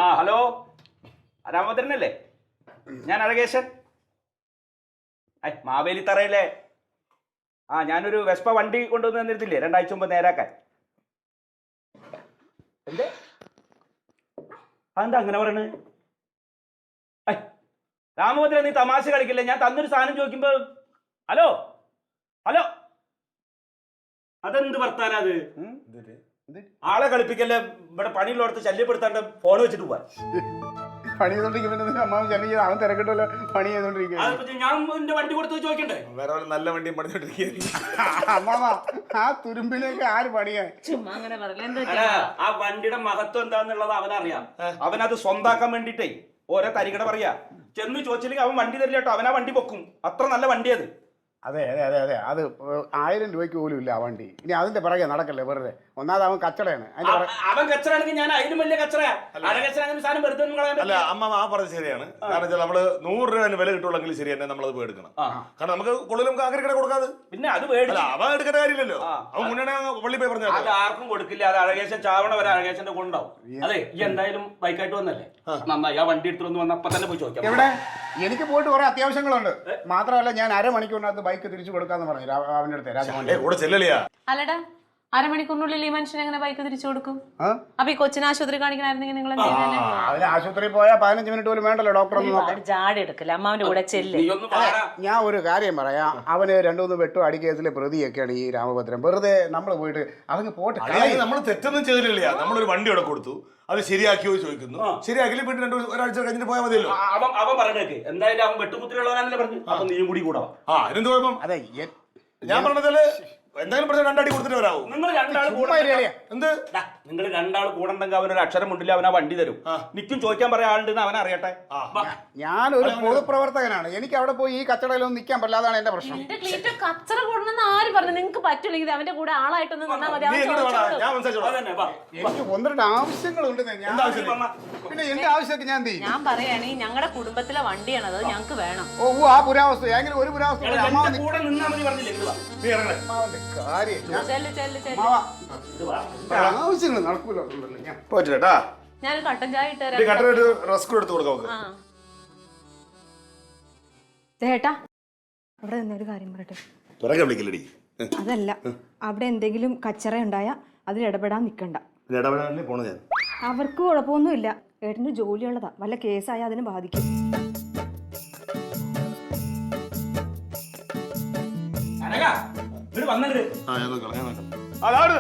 ആ ഹലോ രാമഭദ്രനല്ലേ? ഞാൻ അഴകേശൻ. മാവേലി തറയിലെ ഞാനൊരു വെസ്പ വണ്ടി കൊണ്ടുവന്ന് തന്നിരുന്നില്ലേ 2 ആഴ്ച മുമ്പ് നേരാക്കാൻ. എന്തേ അതെന്താ അങ്ങനെ പറയണ്? രാമഭദ്രൻ നീ തമാശ കളിക്കില്ലേ? ഞാൻ തന്നൊരു സാധനം ചോദിക്കുമ്പോ ഹലോ ഹലോ അതെന്ത് വർത്താനം? അത് ആളെ കളിപ്പിക്കല്ലേ, ഇവിടെ പണിയുള്ളടത്ത് ശല്യപ്പെടുത്താണ്ട് ഫോൺ വെച്ചിട്ട് പോവാ. പണി ചെയ്തോണ്ടിരിക്കുമ്പോ അമ്മാവൻ ശല്യം ചെയ്ത് അവൻ തിരക്കിട്ടല്ലോ പണി ചെയ്തോണ്ടിരിക്കുക. ഞാൻ എന്റെ വണ്ടി കൊടുത്ത് ചോദിക്കണ്ടേ? വേറെ നല്ല വണ്ടിയും പണിച്ചോണ്ടിരിക്കുക. അമ്മാവ ആ തുരുമ്പിലേക്ക് ആര് പണിയാ? ആ വണ്ടിയുടെ മഹത്വം എന്താന്നുള്ളത് അവനറിയാം. അവനത് സ്വന്താക്കാൻ വേണ്ടിട്ടേ ഓരോ തരികട പറയാ. ചെന്ന് ചോദിച്ചില്ലെങ്കിൽ അവൻ വണ്ടി തരില്ല കേട്ടോ, അവനാ വണ്ടി പൊക്കും. അത്ര നല്ല വണ്ടിയത്. അതെ അതെ അതെ അതെ, അത് 1000 രൂപയ്ക്ക് പോലും ഇല്ല ആ വണ്ടി. ഇനി അതിന്റെ പിറകെ നടക്കല്ലേ വെറുതെ. ഒന്നാമത് അവൻ കച്ചടയാണ്. അവൻ കച്ചറാണെങ്കിൽ ഞാൻ അതിനും വലിയ കച്ചറയാ. സാധനം വെറുതെ അല്ല അമ്മ ആ പറഞ്ഞത് ശരിയാണ്. കാരണം വെച്ചാൽ നമ്മള് 100 രൂപ വില കിട്ടുള്ളെങ്കിൽ ശരി തന്നെ നമ്മളത് പോയി എടുക്കണം. കാരണം നമുക്ക് കൂടുതലും കാക്കരക്കട കൊടുക്കാതെ പിന്നെ അത് മേടില്ല. അവൻ എടുക്കേണ്ട കാര്യമില്ലല്ലോ. അവൻ മുന്നേ പള്ളി പോയി പറഞ്ഞാൽ അത് ആർക്കും കൊടുക്കില്ല. അത് അഴകേശൻ ചാവണ വരെ അഴകേശന്റെ കൊണ്ടാവും. അതെ ഈ എന്തായാലും ബൈക്കായിട്ട് വന്നല്ലേ, നന്നായി. ആ വണ്ടി എടുത്തു വന്ന് അപ്പൊ തന്നെ പോയി ചോദിക്കാം. എവിടെ? എനിക്ക് പോയിട്ട് കുറെ അത്യാവശ്യങ്ങളുണ്ട്. മാത്രമല്ല ഞാൻ അരമണിക്കൂറിനകത്ത് ബൈക്ക് തിരിച്ചു കൊടുക്കാന്ന് പറഞ്ഞു അവന്റെ അടുത്ത് രാജമോഹൻ. കൂടെ ചെല്ലലിയാ. അല്ലടാ, അരമണിക്കൂറിനുള്ളിൽ ഈ മനുഷ്യൻ എങ്ങനെ ബൈക്ക് തിരിച്ചു കൊടുക്കും? അപ്പൊ ഈ കൊച്ചിനെ ആശുപത്രി കാണിക്കണായിരുന്നെങ്കിൽ നിങ്ങൾ അതിന് ആശുപത്രിയിൽ പോയാൽ 15 മിനിറ്റ് പോലും വേണ്ടല്ലോ ഡോക്ടർ. ജാട എടുക്കില്ല, അമ്മാവിന്റെ കൂടെ ചെല്ല്. ഞാൻ ഒരു കാര്യം പറയാം, അവന് 2-3 വെട്ടും അടിക്കേസിലെ പ്രതിയൊക്കെയാണ് ഈ രാമഭദ്രൻ. വെറുതെ നമ്മൾ പോയിട്ട് അതങ്ങ് പോട്ടെ. നമ്മൾ തെറ്റൊന്നും ചെയ്തില്ല. നമ്മളൊരു വണ്ടി ഇവിടെ കൊടുത്തു, അത് ശരിയാക്കിയോ ചോദിക്കുന്നു. ശരിയാക്കില്ല വീട്ടിൽ ഒരാഴ്ച കഴിഞ്ഞിട്ട് പോയാൽ മതിയല്ലോ. അവൻ പറഞ്ഞേക്ക് എന്തായാലും അവൻ വെട്ടുകുത്തിലുള്ളവനാണല്ലേ പറഞ്ഞു. അപ്പൊ നീയും കൂടി കൂടാ. എന്ത് കുഴപ്പം? അതെ ഞാൻ പറഞ്ഞതല്ലേ, എന്തെങ്കിലും പറഞ്ഞാൽ 2 അടി കൊടുത്തിട്ട് വരാവൂ. നിങ്ങൾ രണ്ടാൾ കൂടണ്ടെങ്കിൽ അവനൊരു അക്ഷരം മുണ്ടില്ല, അവൻ ആ വണ്ടി തരും. നിക്കും ചോദിക്കാൻ പറയാൻ ആളുണ്ടെന്ന് അവൻ അറിയട്ടെ. ഞാനൊരു പൊതുപ്രവർത്തകനാണ്, എനിക്ക് അവിടെ പോയി ഈ കച്ചടയിലൊന്നും നിൽക്കാൻ പറ്റില്ല. അതാണ് എന്റെ പ്രശ്നം. കച്ചറ കൂടണമെന്ന് ആര് പറഞ്ഞു? നിങ്ങൾക്ക് പറ്റില്ലെങ്കിൽ അവന്റെ കൂടെ ആളായിട്ടൊന്നും നിന്നാ മതി. എനിക്ക് 1-2 ആവശ്യങ്ങളുണ്ട്. പിന്നെ എന്റെ ആവശ്യമൊക്കെ ഞാൻ ചെയ്യും. ഞാൻ പറയാണ്, ഈ ഞങ്ങളുടെ കുടുംബത്തിലെ വണ്ടിയാണ്, അത് ഞങ്ങൾക്ക് വേണം. ആ പുരാവസ്തു എങ്കിലും ഒരു പുരാവസ്തു കൂടെ നിന്നാ മതി പറഞ്ഞില്ലേ? ആവശ്യങ്ങൾ നടക്കൂലോ. പോയിട്ടാ ഞാൻ കട്ടൻ ചായ റസ്ക് എടുത്ത് കൊടുക്കാം. ചേട്ടാ അവിടെ നിന്നൊരു കാര്യം പറയട്ടെ. പിറകെ വിളിക്കില്ലടി. അതല്ല, അവിടെ എന്തെങ്കിലും കച്ചറ ഉണ്ടായാൽ അതിൽ ഇടപെടാൻ നിൽക്കണ്ട. അവർക്ക് കുഴപ്പമൊന്നുമില്ല, ഏട്ടന് ജോലിയുള്ളതാ. വല്ല കേസായാൽ അതിനെ ബാധിക്കും. വന്നിട്ട്